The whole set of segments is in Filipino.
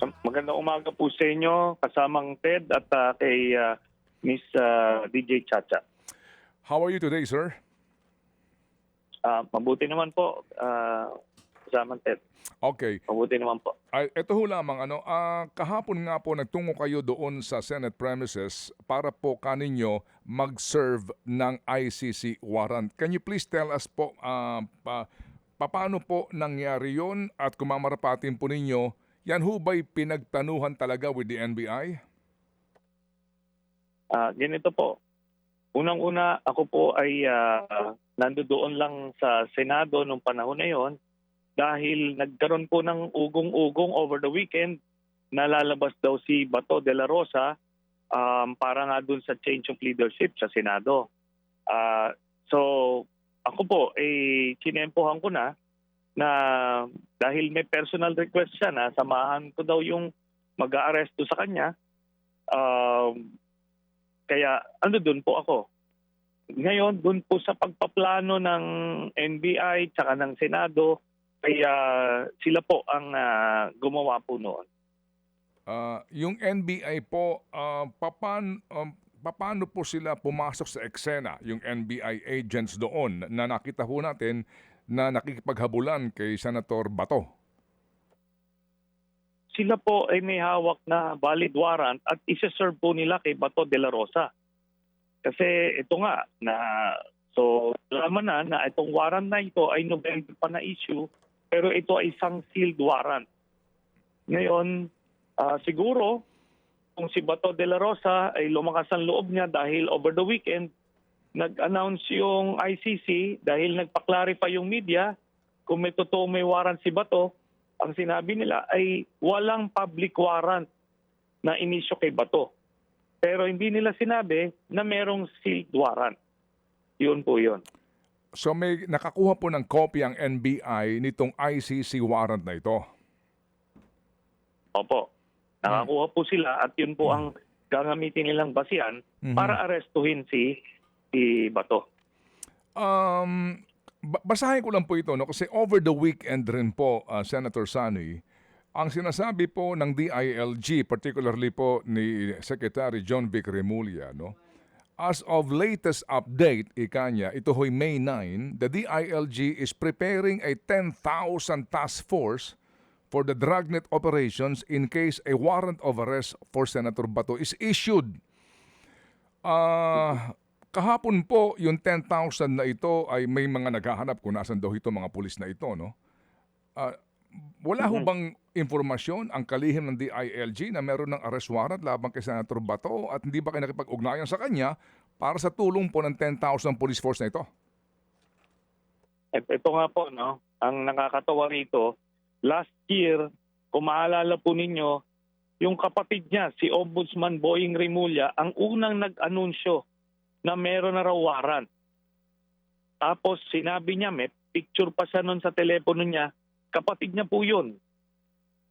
Magandang umaga po sa inyo, kasamang Ted at kay Miss DJ Chacha. How are you today, sir? Mabuti naman po, kasamang Ted. Okay. Mabuti naman po. Ito ho lamang, kahapon nga po nagtungo kayo doon sa Senate premises para po kaninyo mag-serve ng ICC warrant. Can you please tell us po paano po nangyari yon at kung mamarapatin po ninyo, yan ho ba'y pinagtanuhan talaga with the NBI? Ganito po. Unang-una, ako po ay nandoon lang sa Senado nung panahon na yon dahil nagkaroon po ng ugong-ugong over the weekend. Nalalabas daw si Bato de la Rosa para nga dun sa change of leadership sa Senado. So ako po, kinempohan ko na dahil may personal request siya na samahan ko daw yung mag-aaresto sa kanya. Kaya doon po ako. Ngayon, doon po sa pagpaplano ng NBI tsaka ng Senado, kaya sila po ang gumawa po noon. Yung NBI po, paano po sila pumasok sa eksena, yung NBI agents doon na nakita ho natin na nakikipaghabulan kay Senator Bato? Sila po ay may hawak na valid warrant at isa-serve po nila kay Bato de la Rosa. Kasi ito nga, so alaman na itong warrant na ito ay November pa na issue, pero ito ay isang sealed warrant. Ngayon, siguro, kung si Bato de la Rosa ay lumakas ang loob niya dahil over the weekend, nag-announce yung ICC dahil nagpa-clarify yung media kung may totoo may warrant si Bato, ang sinabi nila ay walang public warrant na inisyo kay Bato. Pero hindi nila sinabi na merong sealed warrant. Yun po yun. So may nakakuha po ng copy ang NBI nitong ICC warrant na ito? Opo. Nakakuha po sila at yun po ang gagamitin nilang basihan para arestuhin si Bato. Basahin ko lang po ito, no? Kasi over the weekend rin po, Senator Sani, ang sinasabi po ng DILG, particularly po ni Secretary John Vic Remulla, no? As of latest update, ito ho'y May 9, the DILG is preparing a 10,000 task force for the dragnet operations in case a warrant of arrest for Senator Bato is issued. Kahapon po, yung 10,000 na ito ay may mga naghahanap kung nasan daw ito mga pulis na ito, no? Wala ho bang informasyon ang kalihim ng DILG na meron ng arrest warrant laban kay Senator Bato at hindi ba kayo nakipag-ugnayan sa kanya para sa tulong po ng 10,000 police force na ito? Ito nga po, no? Ang nakakatawa rito, last year, kung maalala po ninyo, yung kapatid niya, si Ombudsman Boying Remulla, ang unang nag-anunsyo na meron na raw warrant. Tapos sinabi niya, may picture pa siya noon sa telepono niya, kapatid niya po yun.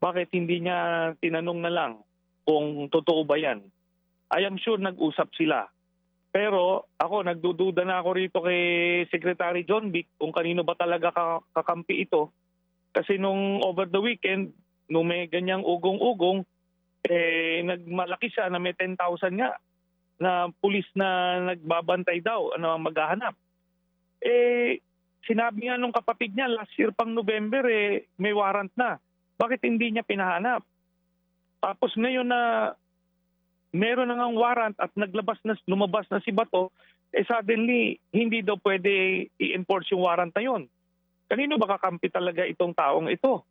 Bakit hindi niya tinanong na lang kung totoo ba yan? I am sure nag-usap sila. Pero ako, nagdududa na ako rito kay Secretary John Vic kung kanino ba talaga kakampi ito. Kasi nung over the weekend, nung may ganyang ugong-ugong, nagmalaki siya na may 10,000 nga na pulis na nagbabantay daw, maghahanap. Sinabi nga nung kapatid niya, last year pang November, may warrant na. Bakit hindi niya pinahanap? Tapos ngayon na meron na ngang warrant at lumabas na si Bato, suddenly, hindi daw pwede i-enforce yung warrant na yun. Kanino ba kakampi talaga itong taong ito?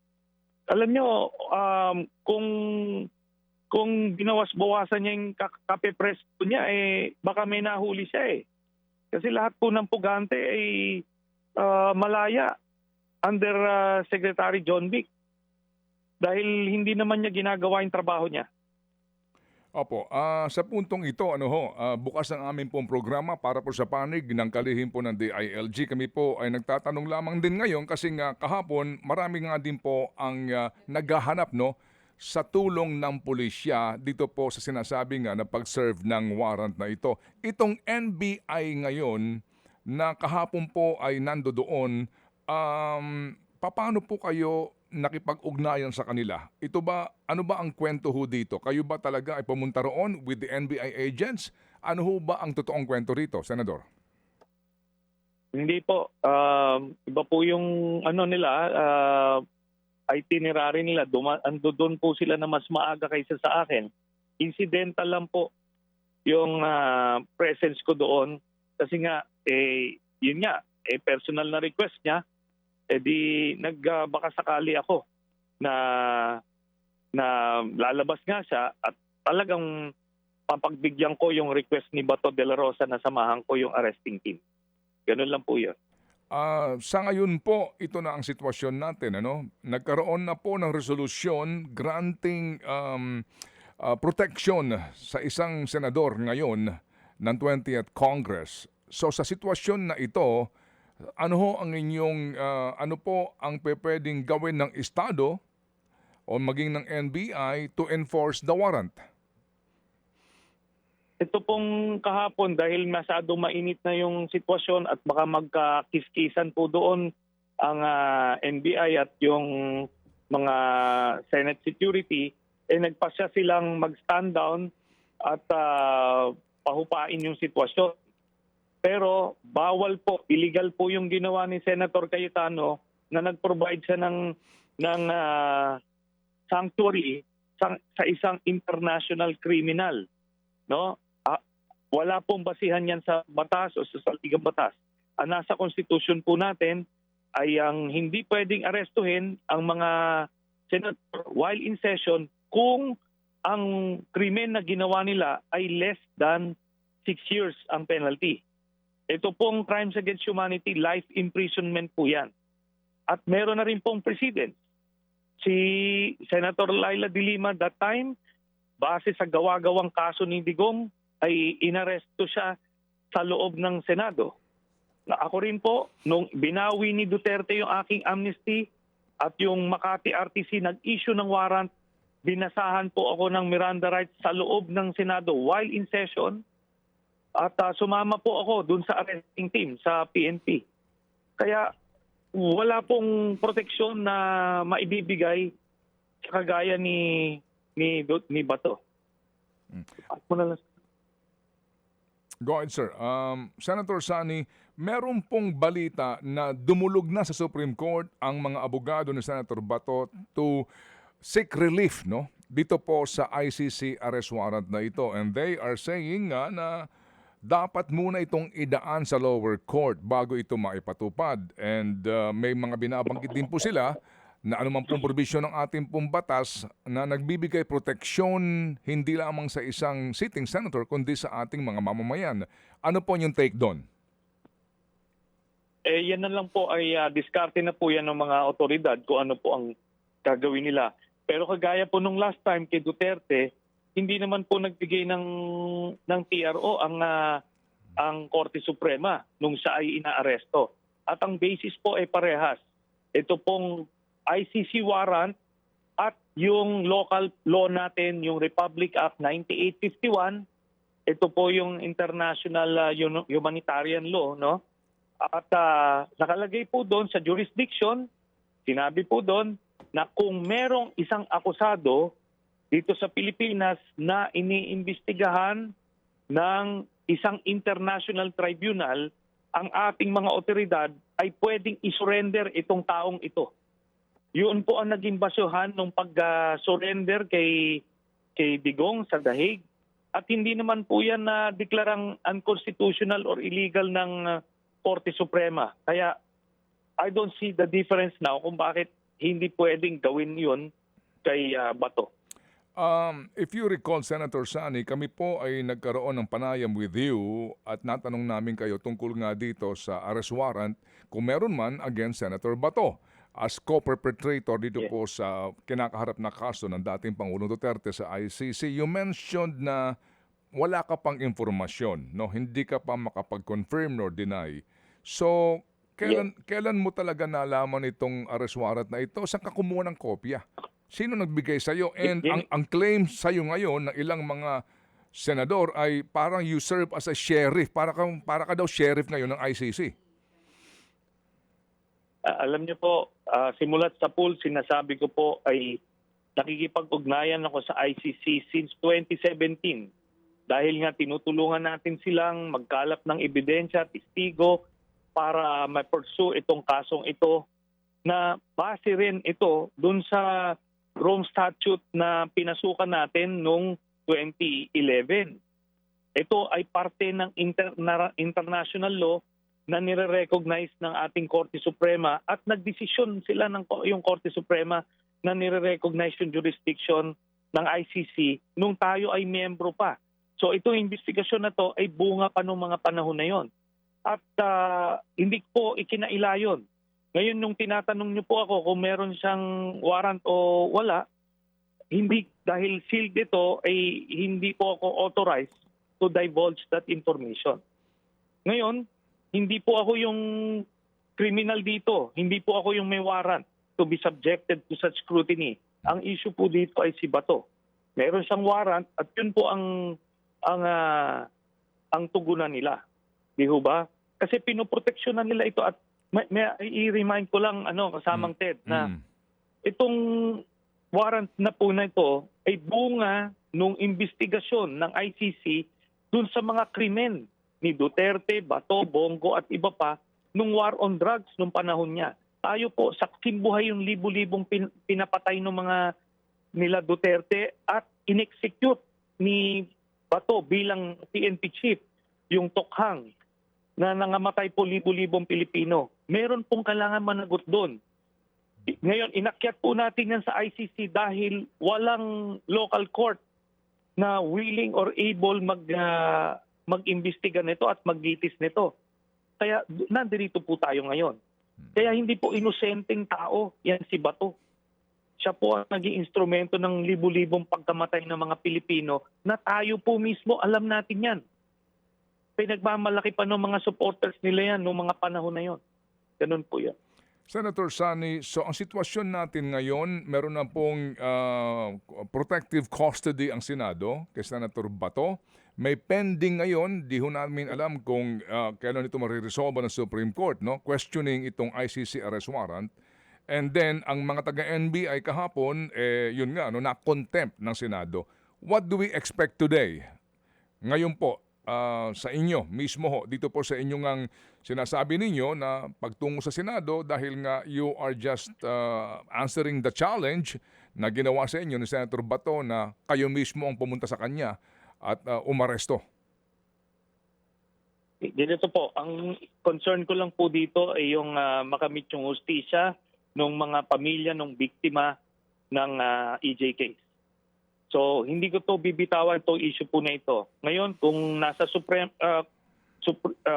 Alam nyo, kung binawas-bawasan niya yung kape-presto niya, baka may nahuli siya . Kasi lahat po ng pugante ay malaya under Secretary John Vic. Dahil hindi naman niya ginagawa yung trabaho niya. Opo, sa puntong ito, bukas ang aming pong programa para po sa panig ng kalihim po ng DILG. Kami po ay nagtatanong lamang din ngayon kasi nga kahapon marami nga din po ang naghahanap sa tulong ng pulisya dito po sa sinasabi nga na pag-serve ng warrant na ito. Itong NBI ngayon na kahapon po ay nandoon, paano po kayo nakipag-ugnayan sa kanila? Ito ba, ano ba ang kwento ho dito? Kayo ba talaga ay pumunta roon with the NBI agents? Ano ho ba ang totoong kwento rito, Senador? Hindi po. Iba po yung ano nila, itinerary nila. Ando doon po sila na mas maaga kaysa sa akin. Incidental lang po yung presence ko doon. Kasi nga, yun nga, personal na request niya. Di baka sakali ako na lalabas nga siya at talagang papagbigyan ko yung request ni Bato de la Rosa na samahan ko yung arresting team. Ganun lang po yun. Sa ngayon po, ito na ang sitwasyon natin. Ano? Nagkaroon na po ng resolusyon granting protection sa isang senador ngayon ng 20th Congress. So sa sitwasyon na ito, ano ho ang inyong, ano po ang pwedeng gawin ng Estado o maging ng NBI to enforce the warrant? Ito pong kahapon dahil masyado mainit na yung sitwasyon at baka magkakiskisan po doon ang NBI at yung mga Senate security, nagpasya silang mag-stand down at pahupain yung sitwasyon. Pero bawal po, illegal po yung ginawa ni Senator Cayetano na nag-provide siya ng sanctuary sa isang international criminal. No? Wala pong basihan yan sa batas o sa saligang batas. Ang nasa constitution po natin ay ang hindi pwedeng arestuhin ang mga senator while in session kung ang krimen na ginawa nila ay less than 6 years ang penalty. Ito pong crimes against humanity, life imprisonment po yan. At meron na rin pong precedent. Si Senator Laila de Lima that time, base sa gawa-gawang kaso ni Digong, ay inaresto siya sa loob ng Senado. Ako rin po, nung binawi ni Duterte yung aking amnesty at yung Makati RTC nag-issue ng warrant, binasahan po ako ng Miranda rights sa loob ng Senado while in session. At sumama po ako dun sa arresting team sa PNP. Kaya wala pong proteksyon na maibibigay sa kagaya ni Bato. At mo na lang. Go ahead, sir. Senator Sani, meron pong balita na dumulog na sa Supreme Court ang mga abogado ni Senator Bato to seek relief, no? Dito po sa ICC arrest warrant na ito. And they are saying nga na dapat muna itong idaan sa lower court bago ito maipatupad. And may mga binabanggit din po sila na anumang pong provision ng ating pong batas na nagbibigay proteksyon hindi lamang sa isang sitting senator kundi sa ating mga mamamayan. Ano po yung take doon? Yan na lang po ay diskarte na po yan ng mga otoridad kung ano po ang gagawin nila. Pero kagaya po nung last time kay Duterte, hindi naman po nagbigay ng TRO ang Korte Suprema nung siya ay inaaresto. At ang basis po ay parehas. Ito pong ICC warrant at yung local law natin, yung Republic Act 9851, ito po yung international humanitarian law, no? At nakalagay po doon sa jurisdiction, sinabi po doon na kung merong isang akusado dito sa Pilipinas na iniimbestigahan ng isang international tribunal, ang ating mga otoridad ay pwedeng isurrender itong taong ito. Yun po ang naging basehan ng pag-surrender kay Digong sa The Hague. At hindi naman po yan na deklarang unconstitutional or illegal ng Korte Suprema. Kaya I don't see the difference now kung bakit hindi pwedeng gawin yun kay Bato. If you recall, Senator Sani, kami po ay nagkaroon ng panayam with you at natanong namin kayo tungkol nga dito sa arrest warrant kung meron man against Senator Bato as co-perpetrator dito po sa kinakaharap na kaso ng dating Pangulong Duterte sa ICC. You mentioned na wala ka pang informasyon, no? Hindi ka pa makapag-confirm nor deny. So, kailan mo talaga nalaman itong arrest warrant na ito? Saan ka kumuha ng kopya? Sino nagbigay sa iyo? And ang claim sa iyo ngayon ng ilang mga senador ay parang you serve as a sheriff. Para ka daw sheriff ngayon ng ICC. Alam niyo po, simulat sa pool, sinasabi ko po ay nakikipag-ugnayan ako sa ICC since 2017. Dahil nga tinutulungan natin silang magkalap ng ebidensya, testigo, para ma-pursue itong kasong ito na base rin ito dun sa Rome Statute na pinasukan natin noong 2011. Ito ay parte ng international law na nire-recognize ng ating Korte Suprema at nagdesisyon sila yung Korte Suprema na nire-recognize yung jurisdiction ng ICC nung tayo ay miyembro pa. So itong investigasyon na to ay bunga pa nung mga panahon na yon. At hindi po ikinailayon. Ngayon nung tinatanong niyo po ako kung meron siyang warrant o wala, hindi dahil sealed ito ay hindi po ako authorized to divulge that information. Ngayon, hindi po ako yung criminal dito. Hindi po ako yung may warrant to be subjected to such scrutiny. Ang issue po dito ay si Bato. Meron siyang warrant at yun po ang tugunan nila. Di ho ba? Kasi pinoproteksyonan nila ito at may i-remind ko lang kasamang Ted na itong warrant na po na ito ay bunga nung investigasyon ng ICC dun sa mga krimen ni Duterte, Bato, Bongo at iba pa nung war on drugs nung panahon niya. Tayo po, saksing buhay yung libu-libong pinapatay ng mga nila Duterte at in-execute ni Bato bilang PNP chief, yung Tokhang, na nangamatay po libu-libong Pilipino. Meron pong kailangan managot doon. Ngayon, inakyat po natin yan sa ICC dahil walang local court na willing or able mag-imbestiga nito at maggitis nito. Kaya nandirito po tayo ngayon. Kaya hindi po inosenteng tao yan si Bato. Siya po ang naging instrumento ng libu-libong pagkamatay ng mga Pilipino na tayo po mismo alam natin yan. Pinagmamalaki pa ng mga supporters nila yan noong mga panahon na yon. Ganun po yan. Senator Sani, so ang sitwasyon natin ngayon, meron na pong protective custody ang Senado kay Senator Bato. May pending ngayon, di ho namin alam kung kailan ito mariresolve ng Supreme Court, no? Questioning itong ICC arrest warrant. And then, ang mga taga-NBI kahapon, yun nga, na-contempt ng Senado. What do we expect today? Ngayon po, sa inyo mismo ho, dito po sa inyong ang sinasabi ninyo na pagtungo sa Senado dahil nga you are just answering the challenge na ginawa sa inyo ni Senator Bato na kayo mismo ang pumunta sa kanya at umaresto. Dito po, ang concern ko lang po dito ay yung makamit yung hustisya ng mga pamilya ng biktima ng EJ case. So, hindi ko to bibitawan itong issue po na ito. Ngayon, kung nasa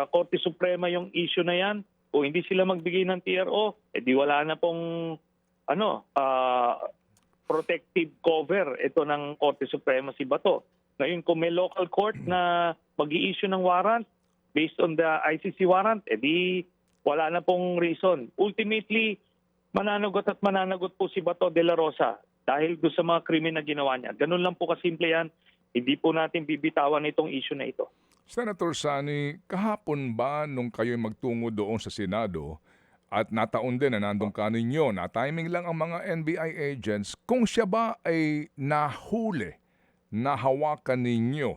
Korte Suprema yung issue na yan, o hindi sila magbigay ng TRO, di wala na pong protective cover ito ng Korte Suprema si Bato. Ngayon, kung may local court na mag-i-issue ng warrant based on the ICC warrant, di wala na pong reason. Ultimately, mananagot at mananagot po si Bato de la Rosa dahil doon sa mga krimen na ginawa niya. Ganun lang po kasimple yan. Hindi po natin bibitawan itong issue na ito. Senator Sani, kahapon ba nung kayo magtungo doon sa Senado at nataon din na nandun ka ninyo, na timing lang ang mga NBI agents, kung siya ba ay nahuli, nahawakan ninyo,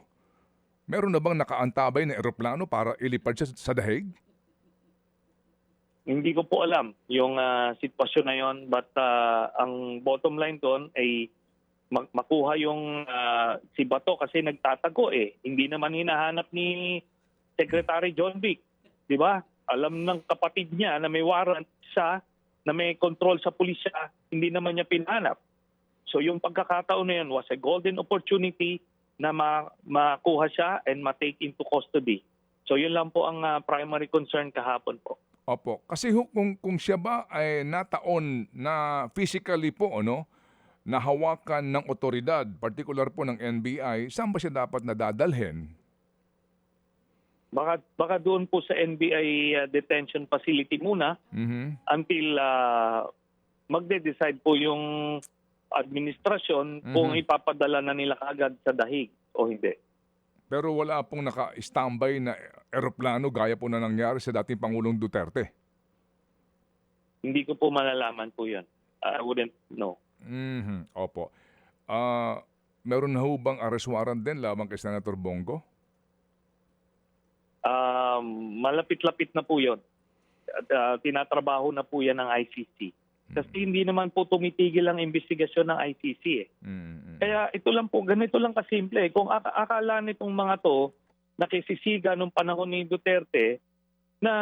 meron na bang nakaantabay na eroplano para ilipad siya sa dahig? Hindi ko po alam yung sitwasyon na yon, but ang bottom line doon ay makuha yung si Bato kasi nagtatago eh. Hindi naman hinahanap ni Secretary John Vic. Di ba? Alam ng kapatid niya na may warrant siya, na may control sa pulisya, hindi naman niya pinanap. So yung pagkakataon na yun was a golden opportunity na makuha siya and ma-take into custody. So yun lang po ang primary concern kahapon po. Opo. Kasi kung siya ba ay nataon na physically po, nahawakan ng otoridad, particular po ng NBI, saan ba siya dapat nadadalhin? Baka doon po sa NBI detention facility muna until magde-decide po yung administrasyon kung ipapadala na nila kaagad sa dahig o hindi. Pero wala pong naka-standby na eroplano gaya po na nangyari sa dating Pangulong Duterte. Hindi ko po malalaman po yun. I wouldn't know. Opo. Meron na ho bang arrest warrant din laban kay Senator Bongo? Malapit-lapit na po yun. Tinatrabaho na po yan ng ICC. Kasi hindi naman po tumitigil ang investigasyon ng ICC eh. Kaya ito lang po, ganito lang kasimple. Kung akala nitong mga to, nakisisiga nung panahon ni Duterte, na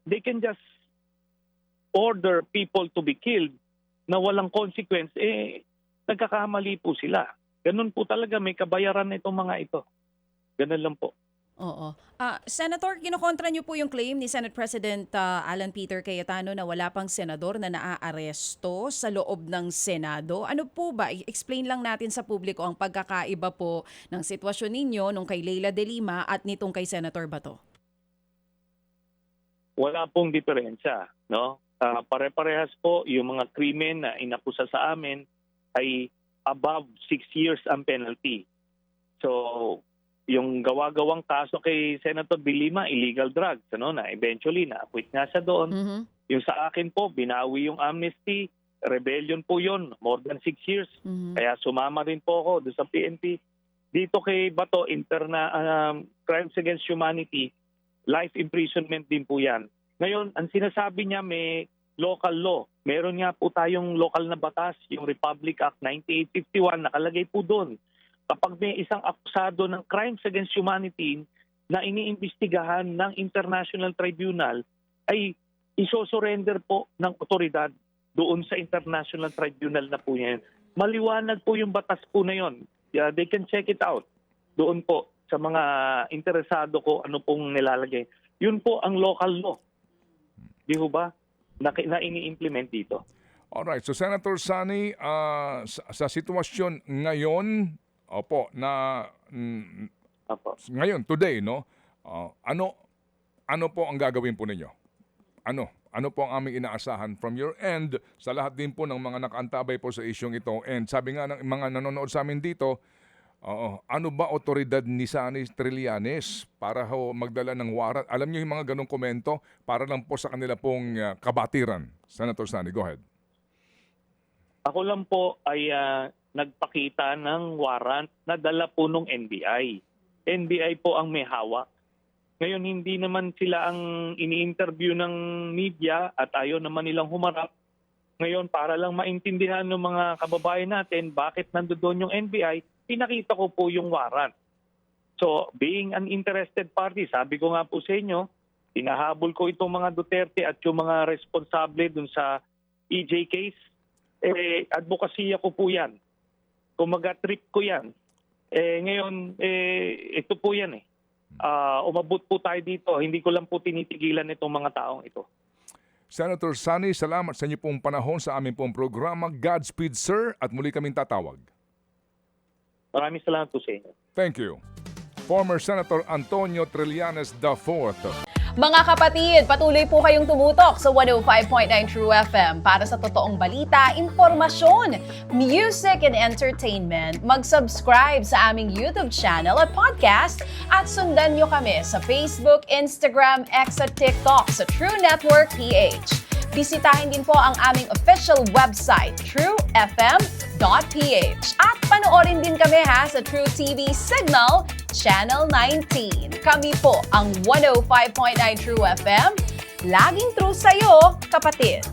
they can just order people to be killed na walang consequence, nagkakamali po sila. Ganun po talaga, may kabayaran na itong mga ito. Ganun lang po. Oo. Senator, kinokontra niyo po yung claim ni Senate President Alan Peter Cayetano na wala pang senador na naaaresto sa loob ng Senado. Ano po ba? Explain lang natin sa publiko ang pagkakaiba po ng sitwasyon ninyo nung kay Leila de Lima at nitong kay Senator Bato. Wala pong diferensya, no? Pare-parehas po yung mga krimen na inakusa sa amin ay above 6 years ang penalty. So, yung gawa-gawang kaso kay Senator de Lima, illegal drugs, na eventually na-acquit nga siya doon. Yung sa akin po, binawi yung amnesty, rebellion po yun, more than 6 years. Kaya sumama rin po ako doon sa PNP. Dito kay Bato, crimes against humanity, life imprisonment din po yan. Ngayon, ang sinasabi niya may local law. Meron nga po tayong local na batas, yung Republic Act 9851, nakalagay po doon. Kapag may isang akusado ng crimes against humanity na iniimbestigahan ng International Tribunal, ay isosurrender po ng otoridad doon sa International Tribunal na po yan. Maliwanag po yung batas po na yun. They can check it out doon po sa mga interesado ko ano pong nilalagay. Yun po ang local law. Di ho ba? Na ini-implement dito. Alright, so Senator Sani, sa sitwasyon ngayon, ngayon, today, no? Ano po ang gagawin po ninyo? Ano po ang aming inaasahan from your end sa lahat din po ng mga nakaantabay po sa isyong ito? And sabi nga ng mga nanonood sa amin dito, ano ba otoridad ni Sani Trillanes para magdala ng warrant? Alam niyo yung mga ganong komento para lang po sa kanila pong kabatiran. Senator Sani, go ahead. Ako lang po ay nagpakita ng warrant na dala po ng NBI. NBI po ang may hawak. Ngayon, hindi naman sila ang ini-interview ng media at ayaw naman nilang humarap. Ngayon, para lang maintindihan ng mga kababayan natin bakit nandoon yung NBI, pinakita ko po yung warrant. So, being an interested party, sabi ko nga po sa inyo, tinahabol ko itong mga Duterte at yung mga responsable dun sa EJ case. Advokasya ko po yan. Kumaga-trip ko yan. Ngayon, ito po yan umabot po tayo dito. Hindi ko lang po tinitigilan itong mga taong ito. Senator Sani, salamat sa inyo pong panahon sa aming pong programa. Godspeed, sir, at muli kaming tatawag. Maraming salamat po sa inyo. Thank you. Former Senator Antonio Trillanes IV. Mga kapatid, patuloy po kayong tumutok sa 105.9 True FM para sa totoong balita, impormasyon, music and entertainment. Mag-subscribe sa aming YouTube channel at podcast at sundan nyo kami sa Facebook, Instagram, X at TikTok sa True Network PH. Bisitahin din po ang aming official website, truefm.ph. At panoorin din kami sa True TV Signal, Channel 19. Kami po ang 105.9 True FM. Laging true sa'yo, kapatid.